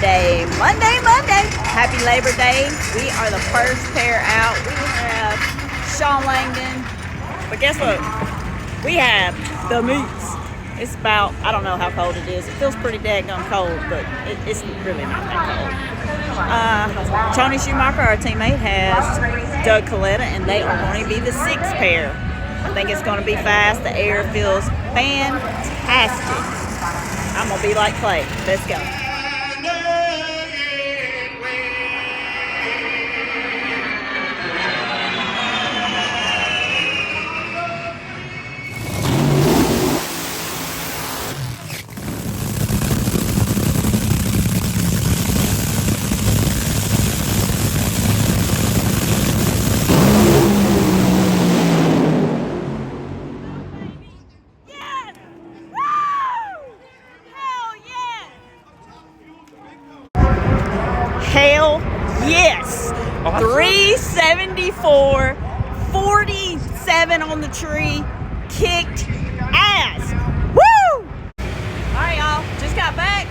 Monday. Happy Labor Day. We are the first pair out. We have Sean Langdon. But guess what? We have the meets. It's about, I don't know how cold it is. It feels pretty daggone cold, but it's really not that cold. Tony Schumacher, our teammate, has Doug Coletta, and they are going to be the sixth pair. I think it's going to be fast. The air feels fantastic. I'm going to be like Clay. Let's go. Hell yes! 374, 47 on the tree, kicked ass. Woo! Alright, y'all, just got back.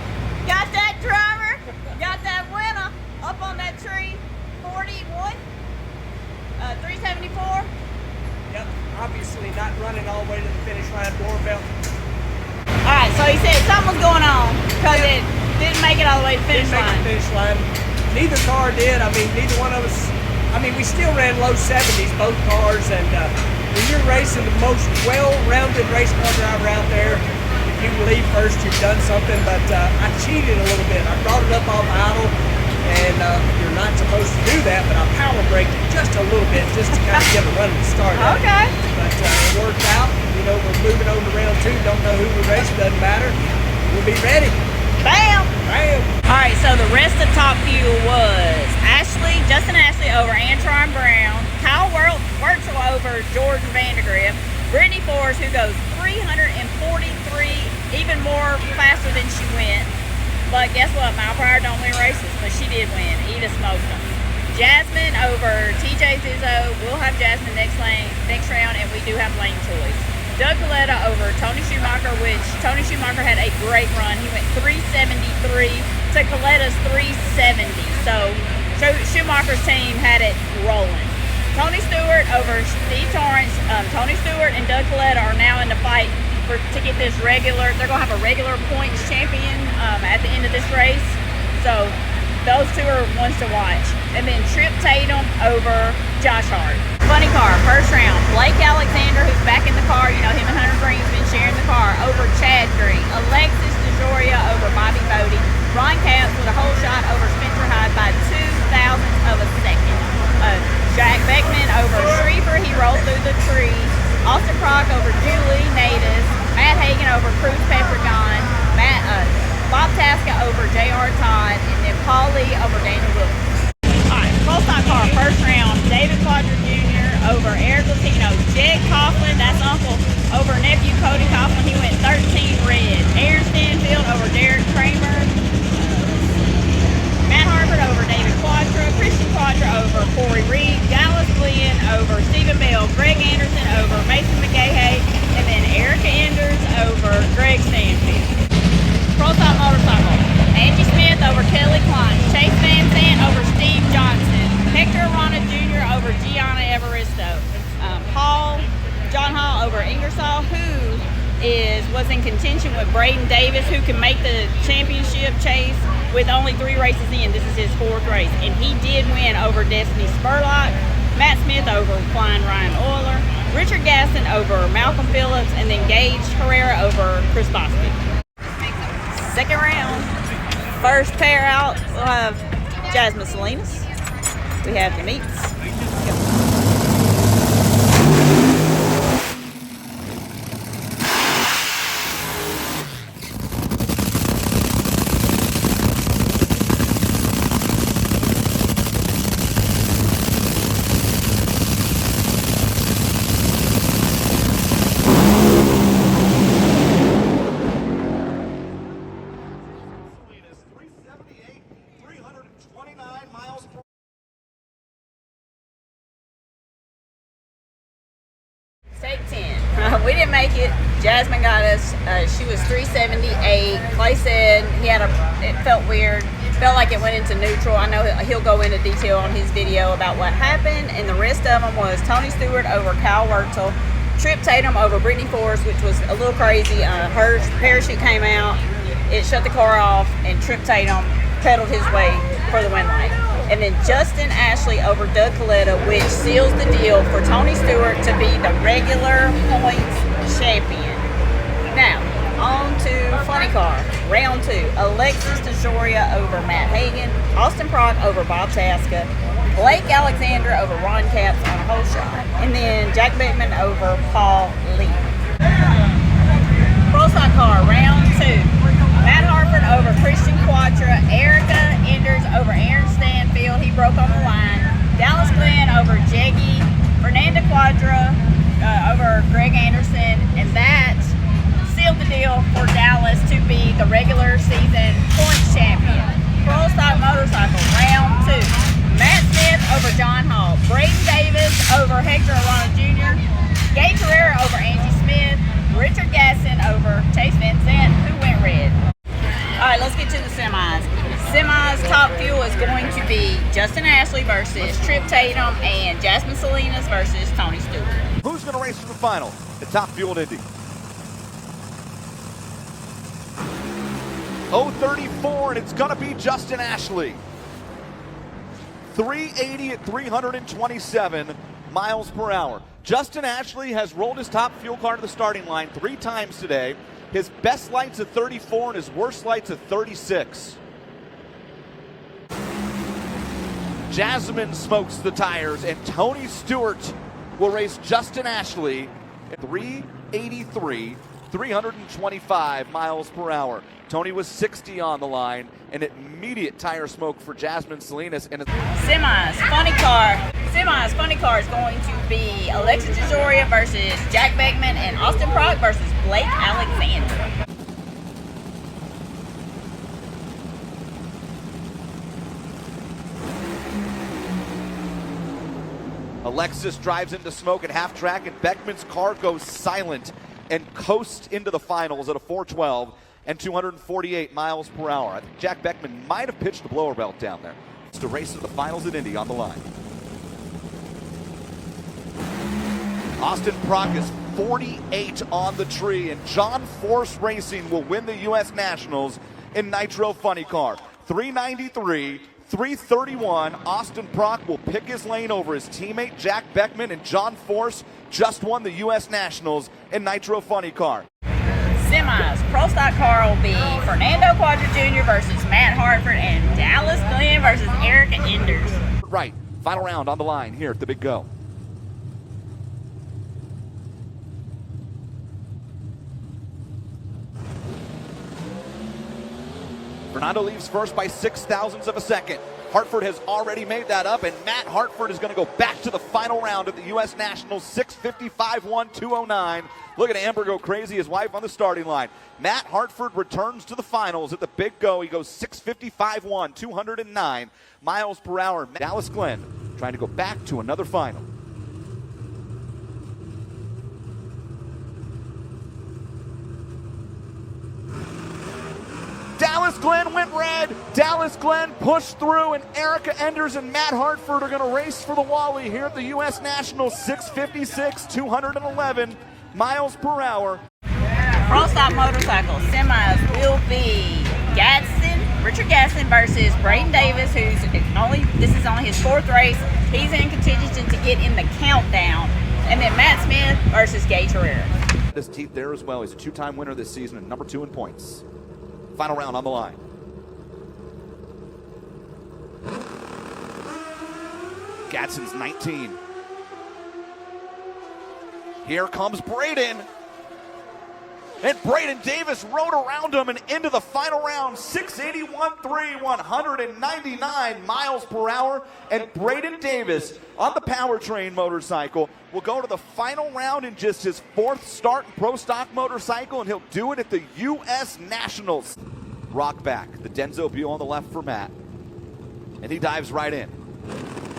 Got that driver, got that winner up on that tree. 41, 374. Yep, obviously not running all the way to the finish line, more belt. Alright, so he said something was going on because it didn't make it all the way to the finish line. Finish line. Neither car did. I mean, neither one of us. I mean, we still ran low 70s, both cars, and when you're racing the most well-rounded race car driver out there, if you leave first, you've done something. But I cheated a little bit. I brought it up off idle, and you're not supposed to do that, but I power braked it just a little bit, just to kind of get a running start. Okay. But it worked out. You know, we're moving over to round 2. Don't know who we race. Doesn't matter. We'll be ready. Bam! Bam! Alright, so the rest of Top Fuel was Justin Ashley over Antron Brown, Kyle Wurzel over Jordan Vandergriff, Brittany Forrest, who goes 343, even more faster than she went. But guess what? Mile per hour don't win races, but she did win. Eda smoked them. Jasmine over TJ Zizzo. We'll have Jasmine next round, and we do have lane choice. Doug Coletta over Tony Schumacher, which Tony Schumacher had a great run. He went 373 to Coletta's 370. So Schumacher's team had it rolling. Tony Stewart over Steve Torrance. Tony Stewart and Doug Coletta are now in the fight to get this regular. They're going to have a regular points champion at the end of this race. So those two are ones to watch. And then Trip Tatum over Josh Hart. Funny car, first round. Blake Alexander, who's back in the car. You know, him and Hunter Green's been sharing the car, over Chad Green. Alexis DeJoria over Bobby Bodie. Ron Capps with a whole shot over Spencer Hyde by 0.02 of a second. Jack Beckman over Schriefer. He rolled through the tree. Austin Prock over Julie Natus. Matt Hagan over Cruz Petragon. Bob Tasca over J.R. Todd. And then Paul Lee over Daniel Wilson. Alright, full stock car, first round. David Quadra Jr. over Eric Latino. Jed Coughlin, that's uncle, over nephew Cody Coughlin. He went 13 red. Aaron Stanfield over Derek Kramer. Matt Harvard over David Quadra. Christian Quadra over Corey Reed. Dallas Glenn over Stephen Bell. Greg Anderson over Mason McGahey. And then Erica Enders over Greg Stanfield. Pro Top Motorcycle. Angie Smith over Kelly Klein. Chase Van Sant over Steve Johnson. Hector Arana Jr. over Gianna Evaristo. John Hall over Ingersoll, who was in contention with Braden Davis, who can make the championship chase with only 3 races in. This is his 4th race. And he did win over Destiny Spurlock. Matt Smith over Klein Ryan Euler. Richard Gaston over Malcolm Phillips. And then Gage Herrera over Chris Bostic. Second round. First pair out, we'll have Jasmine Salinas. We have the meets. Take 10. We didn't make it. Jasmine got us. She was 378. Clay said it felt weird. felt like it went into neutral. I know he'll go into detail on his video about what happened, and the rest of them was Tony Stewart over Kyle Wurtzel, Trip Tatum over Brittany Force, which was a little crazy. Her parachute came out, it shut the car off, and Trip Tatum pedaled his way for the win lane. And then Justin Ashley over Doug Coletta, which seals the deal for Tony Stewart to be the regular points champion. Now, on to Funny Car, round 2. Alexis DeJoria over Matt Hagan, Austin Prock over Bob Tasca, Blake Alexander over Ron Capps on a hole shot, and then Jack Beckman over Paul Lee. Pro Stock Car, round 2. Matt Hartford over Christian Quatra, Erica Enders over Aaron Stanfield, he broke on the line, Dallas Glenn over Jeggy, Fernanda Quadra over Greg Anderson, and that sealed the deal for Dallas to be the regular season points champion. Pro Stock Motorcycle, round 2. Matt Smith over John Hall, Braden Davis over Hector Arana Jr., Gay Carrera over Angie Smith, Richard Gasson over Chase Vincent, who went red. All right, let's get to the semis. Semis top fuel is going to be Justin Ashley versus Trip Tatum and Jasmine Salinas versus Tony Stewart. Who's going to race to the final? The top fueled Indy. 034, and it's going to be Justin Ashley. 380 at 327 miles per hour. Justin Ashley has rolled his top fuel car to the starting line 3 times today. His best lights at 34 and his worst lights at 36. Jasmine smokes the tires, and Tony Stewart will race Justin Ashley at 383, 325 miles per hour. Tony was 60 on the line, and immediate tire smoke for Jasmine Salinas. And Semis Funny Car is going to be Alexis DeJoria versus Jack Beckman and Austin Prock versus Blake Alexander. Alexis drives into smoke at half track, and Beckman's car goes silent and coasts into the finals at a 412 and 248 miles per hour. I think Jack Beckman might have pitched the blower belt down there. It's the race to the finals at Indy on the line. Austin Prock is 48 on the tree, and John Force Racing will win the US Nationals in Nitro Funny Car. 393, 331. Austin Prock will pick his lane over his teammate Jack Beckman, and John Force just won the US Nationals in Nitro Funny Car. Semis Pro Stock Car will be Fernando Quadra Jr. versus Matt Hartford and Dallas Glenn versus Erica Enders. Right, final round on the line here at the Big Go. Fernando leaves first by 0.06 of a second. Hartford has already made that up, and Matt Hartford is going to go back to the final round of the U.S. Nationals, 6:55.1.209. Look at Amber go crazy, his wife on the starting line. Matt Hartford returns to the finals at the Big Go. He goes 6:55.1, 209 miles per hour. Dallas Glenn trying to go back to another final. Dallas Glenn went red. Dallas Glenn pushed through, and Erica Enders and Matt Hartford are going to race for the Wally here at the U.S. Nationals, 6:56, 211 miles per hour. Pro Stock Motorcycle semis will be Richard Gasson versus Braden Davis, this is only his 4th race. He's in contention to get in the countdown. And then Matt Smith versus Gay Carrera. His teeth there as well. He's a 2-time winner this season and number 2 in points. Final round on the line. Gadson's 19. Here comes Braden. And Braden Davis rode around him and into the final round, 681.3, 199 miles per hour. And Braden Davis on the powertrain motorcycle will go to the final round in just his 4th start in Pro Stock Motorcycle, and he'll do it at the U.S. Nationals. Rock back, the Denso Buell on the left for Matt. And he dives right in.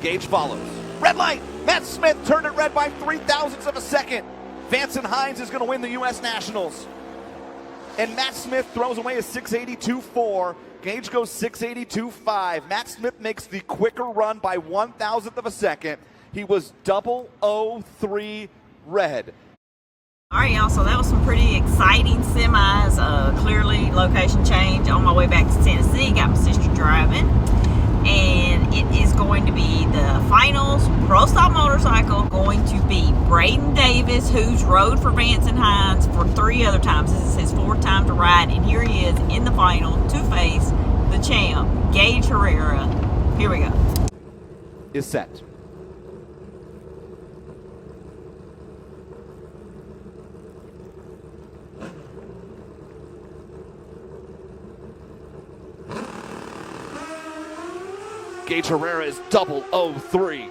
Gage follows. Red light! Matt Smith turned it red by 0.03 of a second. Vance and Hines is going to win the U.S. Nationals. And Matt Smith throws away a 682.4. Gage goes 682.5. Matt Smith makes the quicker run by 1,000th of a second. He was 003 red. All right, y'all, so that was some pretty exciting semis. Clearly, location change on my way back to Tennessee. Got my sister driving. And it is going to be the finals. Pro Style Motorcycle going to be Braden Davis, who's rode for Vance and Hines for 3 other times. This is his 4th time to ride, and here he is in the final to face the champ, Gage Herrera. Here we go. Is set. Gage Herrera is 003.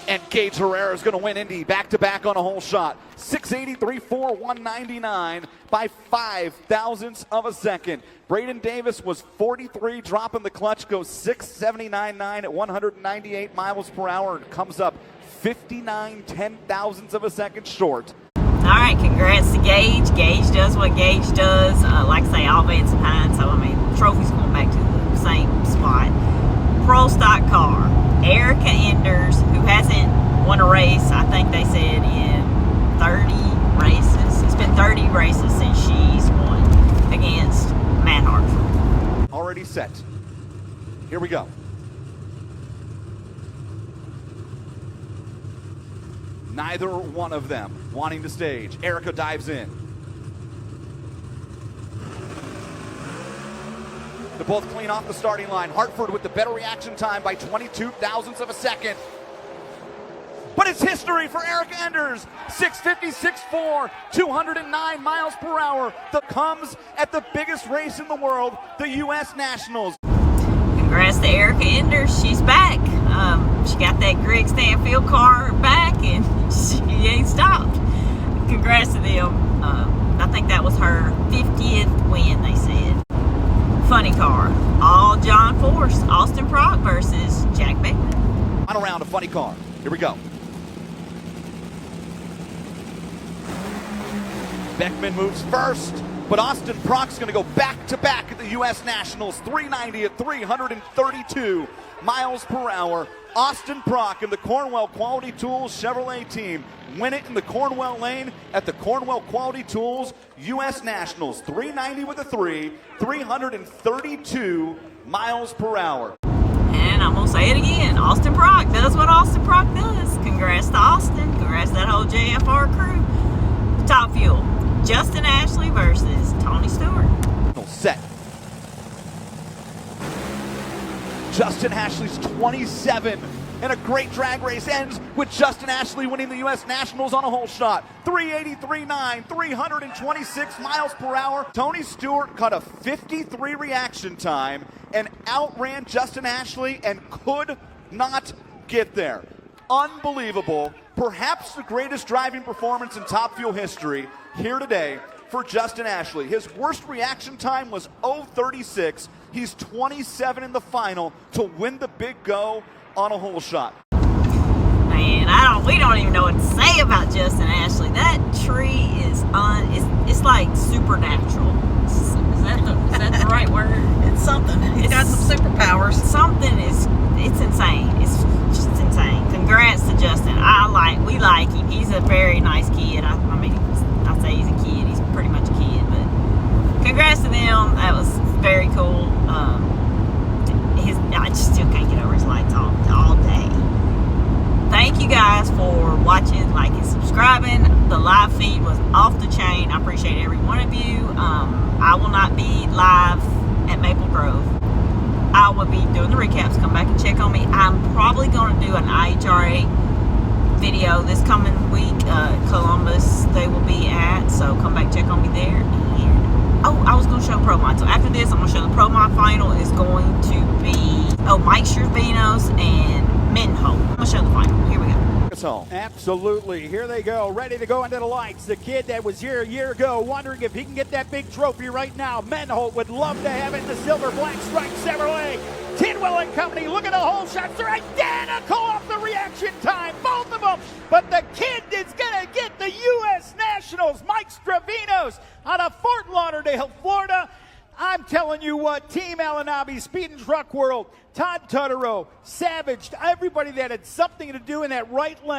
And Gage Herrera is going to win Indy back-to-back on a whole shot. 683.4, 199 by 0.005 of a second. Braden Davis was 43, dropping the clutch, goes 679.9 at 198 miles per hour, and comes up 59/10,000ths of a second short. All right, congrats to Gage. Gage does what Gage does. Like I say, all Vance and Hines, so I mean, trophy's going back to the same spot. Pro stock car, Erica Enders, who hasn't won a race, I think they said in 30 races. It's been 30 races since she's won against Matt Hartford. Already set. Here we go. Neither one of them wanting the stage. Erica dives in. They're both clean off the starting line. Hartford with the better reaction time by 22,000ths of a second. But it's history for Erica Enders. 656.4, 209 miles per hour. That comes at the biggest race in the world, the US Nationals. Congrats to Erica Enders. She's back. She got that Greg Stanfield car back, and she ain't stopped. Congrats to them. I think that was her 50th win, they said. Funny car. All John Force. Austin Prock versus Jack Beckman. On a round of funny car. Here we go. Beckman moves first, but Austin Prock's going to go back-to-back at the U.S. Nationals. 390 at 332 miles per hour. Austin Prock and the Cornwell Quality Tools Chevrolet team win it in the Cornwell lane at the Cornwell Quality Tools U.S. Nationals. 390 with a 3, 332 miles per hour. And I'm going to say it again. Austin Prock does what Austin Prock does. Congrats to Austin. Congrats to that whole JFR crew. Top Fuel. Justin Ashley versus Tony Stewart. Set. Justin Ashley's 27, and a great drag race ends with Justin Ashley winning the U.S. Nationals on a whole shot. 383.9, 326 miles per hour. Tony Stewart cut a 53 reaction time and outran Justin Ashley and could not get there. Unbelievable. Perhaps the greatest driving performance in Top Fuel history here today for Justin Ashley. His worst reaction time was 0.36. He's 27 in the final to win the big go on a whole shot. Man, we don't even know what to say about Justin Ashley. That tree is it's like supernatural. Is that the right word? It's something. He's got some superpowers. It's insane. It's just insane. Congrats to Justin. We like him. He's a very nice kid. I mean, I'd say he's a kid. He's pretty much a kid, but congrats to them. That was very cool. I just still can't get over his lights all day. Thank you guys for watching, liking, subscribing. The live feed was off the chain. I appreciate every one of you. I will not be live at Maple Grove. I will be doing the recaps. Come back and check on me. I'm probably going to do an NHRA video this coming week. Columbus they will be at, so come back, check on me there. And I was going to show Pro Mod. So after this, I'm going to show the Pro Mod final is going to be Mike Schervinos and Menho. I'm going to show the final. Here we go. Absolutely. Here they go, ready to go into the lights. The kid that was here a year ago, wondering if he can get that big trophy right now. Menholt would love to have it in the silver black stripe Chevrolet. Tidwell and company, look at the whole shots. They're identical off the reaction time, both of them. But the kid is going to get the U.S. Nationals, Mike Stravinos, out of Fort Lauderdale, Florida. I'm telling you what, Team Alanabi, Speed and Truck World, Todd Tutterow, Savage, everybody that had something to do in that right lane.